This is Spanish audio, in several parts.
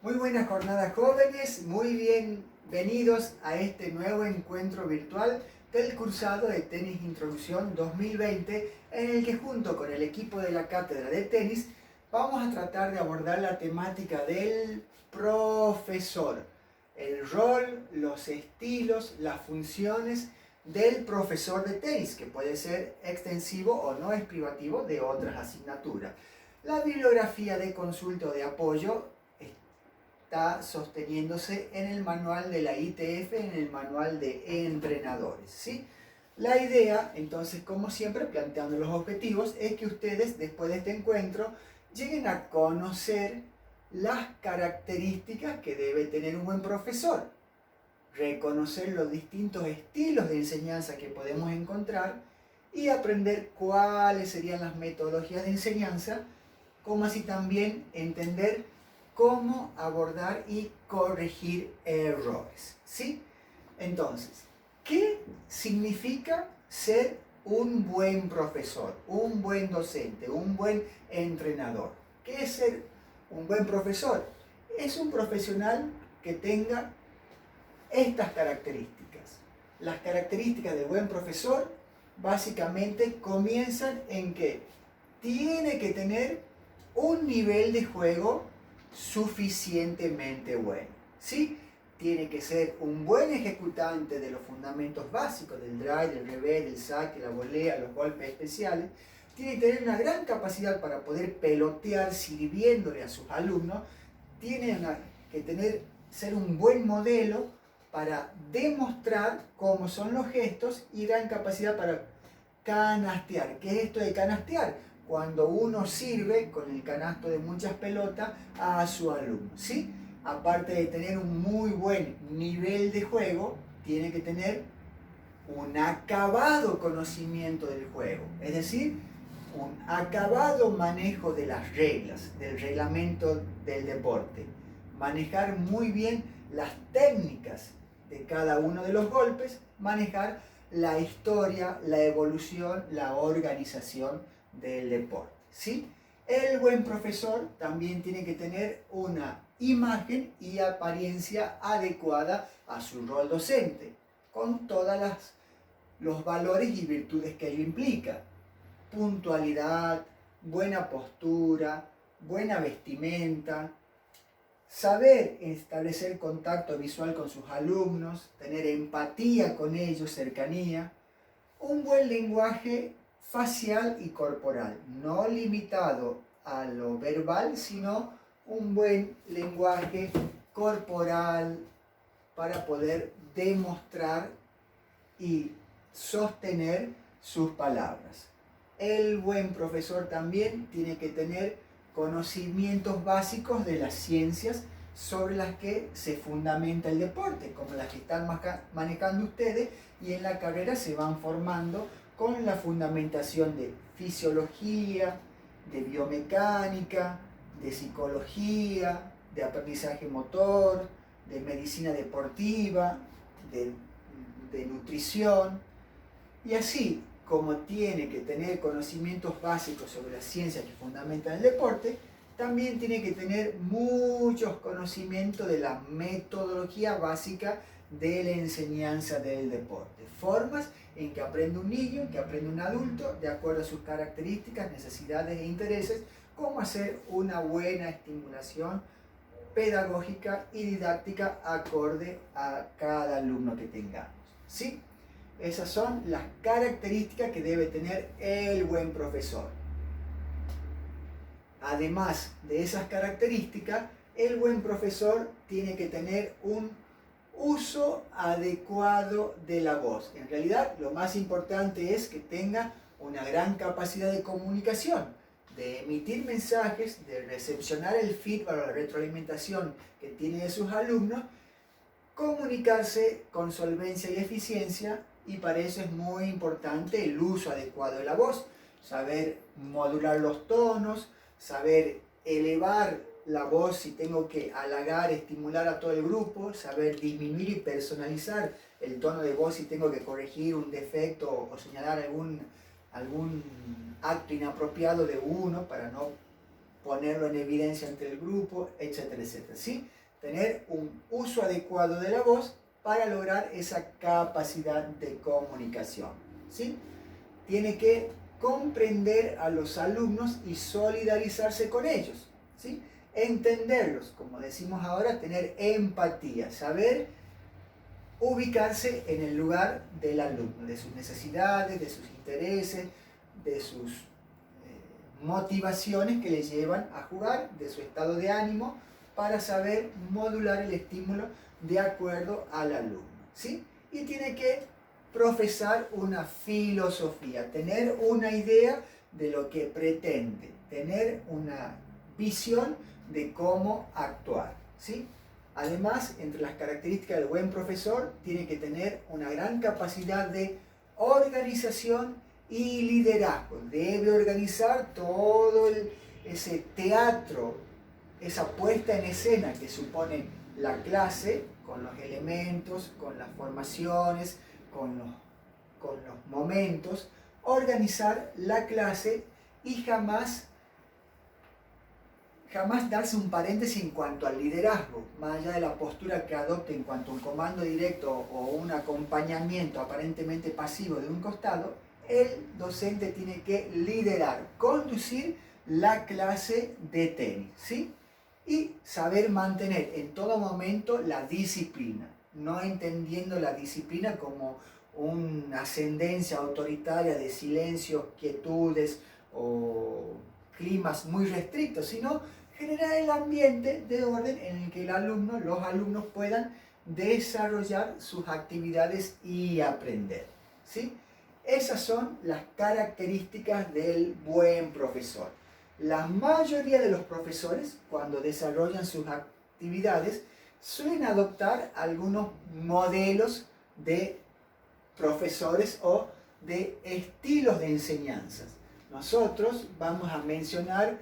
Muy buenas jornadas jóvenes, muy bienvenidos a este nuevo encuentro virtual del cursado de Tenis Introducción 2020, en el que junto con el equipo de la cátedra de tenis vamos a tratar de abordar la temática del profesor, el rol, los estilos, las funciones del profesor de tenis, que puede ser extensivo o no es privativo de otras asignaturas. La bibliografía de consulta o de apoyo está sosteniéndose en el manual de la ITF, en el manual de entrenadores, ¿sí? La idea, entonces, como siempre, planteando los objetivos, es que ustedes, después de este encuentro, lleguen a conocer las características que debe tener un buen profesor, reconocer los distintos estilos de enseñanza que podemos encontrar y aprender cuáles serían las metodologías de enseñanza, como así también entender cómo abordar y corregir errores, ¿sí? Entonces, ¿qué significa ser un buen profesor, un buen docente, un buen entrenador? ¿Qué es ser un buen profesor? Es un profesional que tenga estas características. Las características del buen profesor básicamente comienzan en que tiene que tener un nivel de juego suficientemente bueno, ¿sí? Tiene que ser un buen ejecutante de los fundamentos básicos del drive, del revés, del saque, la volea, los golpes especiales. Tiene que tener una gran capacidad para poder pelotear sirviéndole a sus alumnos. Tiene que ser un buen modelo para demostrar cómo son los gestos y gran capacidad para canastear. ¿Qué es esto de canastear? Cuando uno sirve con el canasto de muchas pelotas a su alumno, ¿sí? Aparte de tener un muy buen nivel de juego, tiene que tener un acabado conocimiento del juego, es decir, un acabado manejo de las reglas, del reglamento del deporte, manejar muy bien las técnicas de cada uno de los golpes, manejar la historia, la evolución, la organización del deporte, ¿sí? El buen profesor también tiene que tener una imagen y apariencia adecuada a su rol docente, con todos los valores y virtudes que ello implica. Puntualidad, buena postura, buena vestimenta, saber establecer contacto visual con sus alumnos, tener empatía con ellos, cercanía, un buen lenguaje facial y corporal, no limitado a lo verbal, sino un buen lenguaje corporal para poder demostrar y sostener sus palabras. El buen profesor también tiene que tener conocimientos básicos de las ciencias sobre las que se fundamenta el deporte, como las que están manejando ustedes, y en la carrera se van formando con la fundamentación de fisiología, de biomecánica, de psicología, de aprendizaje motor, de medicina deportiva, de nutrición, y así como tiene que tener conocimientos básicos sobre las ciencias que fundamentan el deporte, también tiene que tener muchos conocimientos de la metodología básica de la enseñanza del deporte. Formas en que aprende un niño, en que aprende un adulto, de acuerdo a sus características, necesidades e intereses, cómo hacer una buena estimulación pedagógica y didáctica acorde a cada alumno que tengamos, ¿sí? Esas son las características que debe tener el buen profesor. Además de esas características, el buen profesor tiene que tener un uso adecuado de la voz. En realidad, lo más importante es que tenga una gran capacidad de comunicación, de emitir mensajes, de recepcionar el feedback o la retroalimentación que tiene de sus alumnos, comunicarse con solvencia y eficiencia, y para eso es muy importante el uso adecuado de la voz, saber modular los tonos, saber elevar la voz si tengo que halagar, estimular a todo el grupo, saber disminuir y personalizar el tono de voz si tengo que corregir un defecto o señalar algún acto inapropiado de uno para no ponerlo en evidencia ante el grupo, etcétera, etcétera, ¿sí? Tener un uso adecuado de la voz para lograr esa capacidad de comunicación, ¿sí? Tiene que comprender a los alumnos y solidarizarse con ellos, ¿sí? Entenderlos, como decimos ahora, tener empatía, saber ubicarse en el lugar del alumno, de sus necesidades, de sus intereses, de sus motivaciones que le llevan a jugar, de su estado de ánimo, para saber modular el estímulo de acuerdo al alumno, ¿sí? Y tiene que profesar una filosofía, tener una idea de lo que pretende, tener una visión de cómo actuar, ¿sí? Además, entre las características del buen profesor, tiene que tener una gran capacidad de organización y liderazgo. Debe organizar todo ese teatro, esa puesta en escena que supone la clase, con los elementos, con las formaciones, con los momentos, organizar la clase y jamás darse un paréntesis en cuanto al liderazgo, más allá de la postura que adopte en cuanto a un comando directo o un acompañamiento aparentemente pasivo de un costado. El docente tiene que liderar, conducir la clase de tenis, ¿sí? Y saber mantener en todo momento la disciplina, no entendiendo la disciplina como una ascendencia autoritaria de silencios, quietudes o climas muy restrictos, sino generar el ambiente de orden en el que los alumnos puedan desarrollar sus actividades y aprender, ¿sí? Esas son las características del buen profesor. La mayoría de los profesores, cuando desarrollan sus actividades, suelen adoptar algunos modelos de profesores o de estilos de enseñanzas. Nosotros vamos a mencionar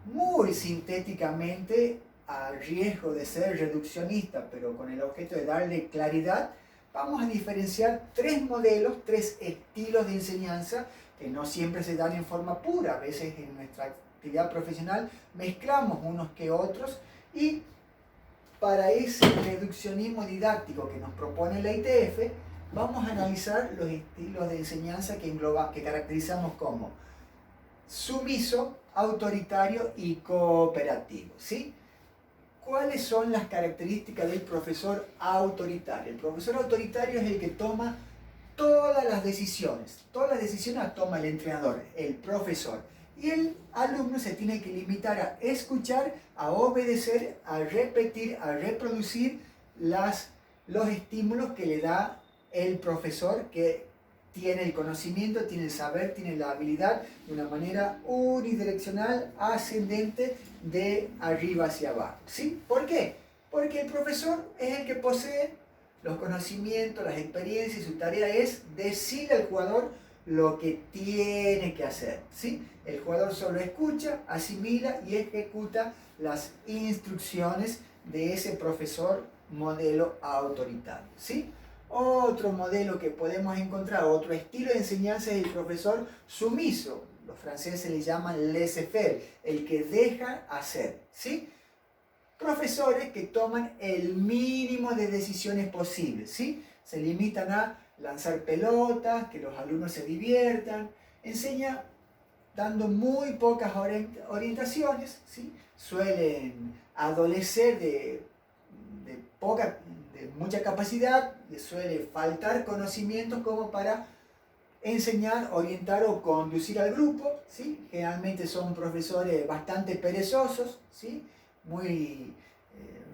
muy sintéticamente, a riesgo de ser reduccionista, pero con el objeto de darle claridad, vamos a diferenciar tres modelos, tres estilos de enseñanza que no siempre se dan en forma pura. A veces en nuestra actividad profesional mezclamos unos que otros, y para ese reduccionismo didáctico que nos propone la ITF, vamos a analizar los estilos de enseñanza que caracterizamos como sumiso, autoritario y cooperativo, ¿sí? ¿Cuáles son las características del profesor autoritario? El profesor autoritario es el que toma todas las decisiones. Todas las decisiones las toma el entrenador, el profesor. Y el alumno se tiene que limitar a escuchar, a obedecer, a repetir, a reproducir los estímulos que le da el profesor, que tiene el conocimiento, tiene el saber, tiene la habilidad de una manera unidireccional, ascendente, de arriba hacia abajo, ¿sí? ¿Por qué? Porque el profesor es el que posee los conocimientos, las experiencias, y su tarea es decirle al jugador lo que tiene que hacer, ¿sí? El jugador solo escucha, asimila y ejecuta las instrucciones de ese profesor modelo autoritario, ¿sí? Otro modelo que podemos encontrar, otro estilo de enseñanza, es el profesor sumiso. Los franceses le llaman laissez-faire, el que deja hacer, ¿sí? Profesores que toman el mínimo de decisiones posibles, ¿sí? Se limitan a lanzar pelotas, que los alumnos se diviertan, enseña dando muy pocas orientaciones, ¿sí? Suelen adolecer de mucha capacidad, les suele faltar conocimientos como para enseñar, orientar o conducir al grupo, ¿sí? Generalmente son profesores bastante perezosos, ¿sí? Muy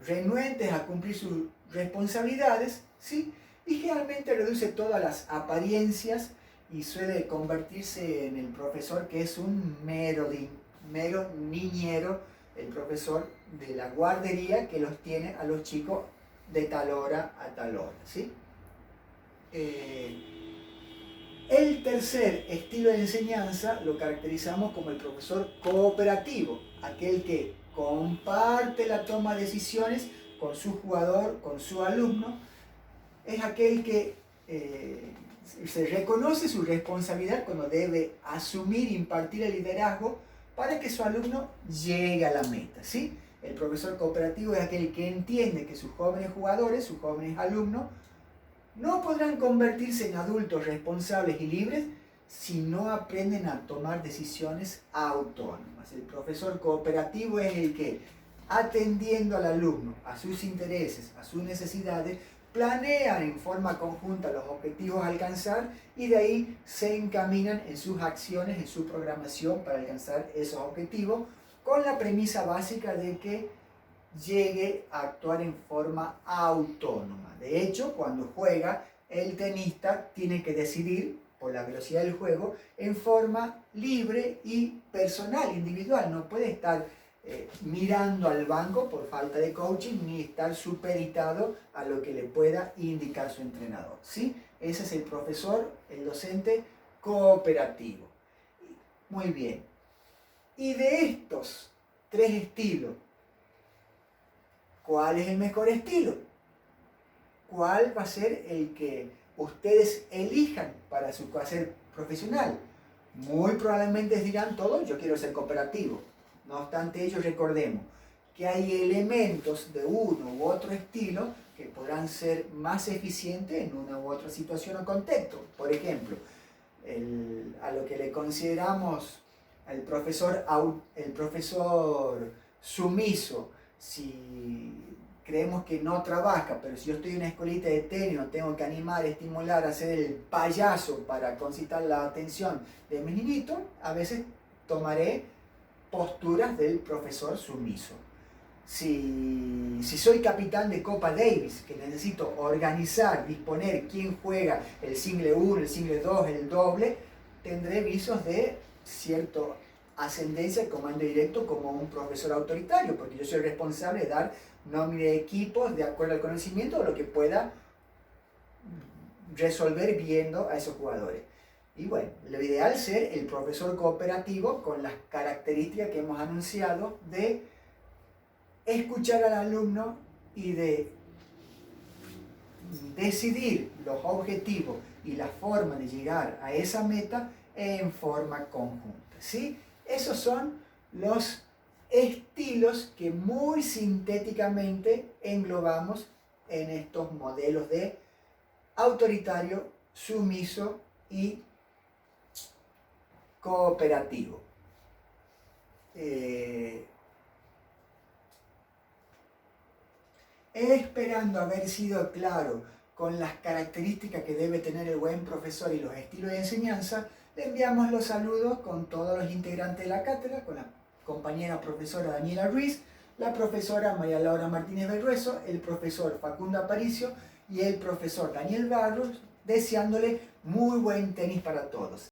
renuentes a cumplir sus responsabilidades, ¿sí? Y generalmente reduce todas las apariencias y suele convertirse en el profesor que es un mero niñero, el profesor de la guardería que los tiene a los chicos de tal hora a tal hora, ¿sí? El tercer estilo de enseñanza lo caracterizamos como el profesor cooperativo, aquel que comparte la toma de decisiones con su jugador, con su alumno. Es aquel que se reconoce su responsabilidad cuando debe asumir e impartir el liderazgo, para que su alumno llegue a la meta, ¿sí? El profesor cooperativo es aquel que entiende que sus jóvenes jugadores, sus jóvenes alumnos, no podrán convertirse en adultos responsables y libres si no aprenden a tomar decisiones autónomas. El profesor cooperativo es el que, atendiendo al alumno, a sus intereses, a sus necesidades, planea en forma conjunta los objetivos a alcanzar y de ahí se encaminan en sus acciones, en su programación para alcanzar esos objetivos, con la premisa básica de que llegue a actuar en forma autónoma. De hecho, cuando juega, el tenista tiene que decidir, por la velocidad del juego, en forma libre y personal, individual. No puede estar mirando al banco por falta de coaching, ni estar supeditado a lo que le pueda indicar su entrenador, ¿sí? Ese es el profesor, el docente cooperativo. Muy bien. Y de estos tres estilos, ¿cuál es el mejor estilo? ¿Cuál va a ser el que ustedes elijan para su quehacer profesional? Muy probablemente dirán todos, yo quiero ser cooperativo. No obstante ello, recordemos que hay elementos de uno u otro estilo que podrán ser más eficientes en una u otra situación o contexto. Por ejemplo, a lo que le consideramos el profesor sumiso, si creemos que no trabaja, pero si yo estoy en una escuelita de tenis, tengo que animar, estimular, hacer el payaso para concitar la atención de mis niñitos, a veces tomaré posturas del profesor sumiso. Si soy capitán de Copa Davis, que necesito organizar, disponer quién juega el single 1, el single 2, el doble, tendré visos de cierta ascendencia, comando directo, como un profesor autoritario, porque yo soy responsable de dar nómina de equipos de acuerdo al conocimiento o lo que pueda resolver viendo a esos jugadores. Y bueno, lo ideal es ser el profesor cooperativo con las características que hemos anunciado de escuchar al alumno y de decidir los objetivos y la forma de llegar a esa meta en forma conjunta, ¿sí? Esos son los estilos que muy sintéticamente englobamos en estos modelos de autoritario, sumiso y cooperativo. Esperando haber sido claro con las características que debe tener el buen profesor y los estilos de enseñanza, le enviamos los saludos con todos los integrantes de la cátedra, con la compañera profesora Daniela Ruiz, la profesora María Laura Martínez Belrueso, el profesor Facundo Aparicio y el profesor Daniel Barros, deseándole muy buen tenis para todos.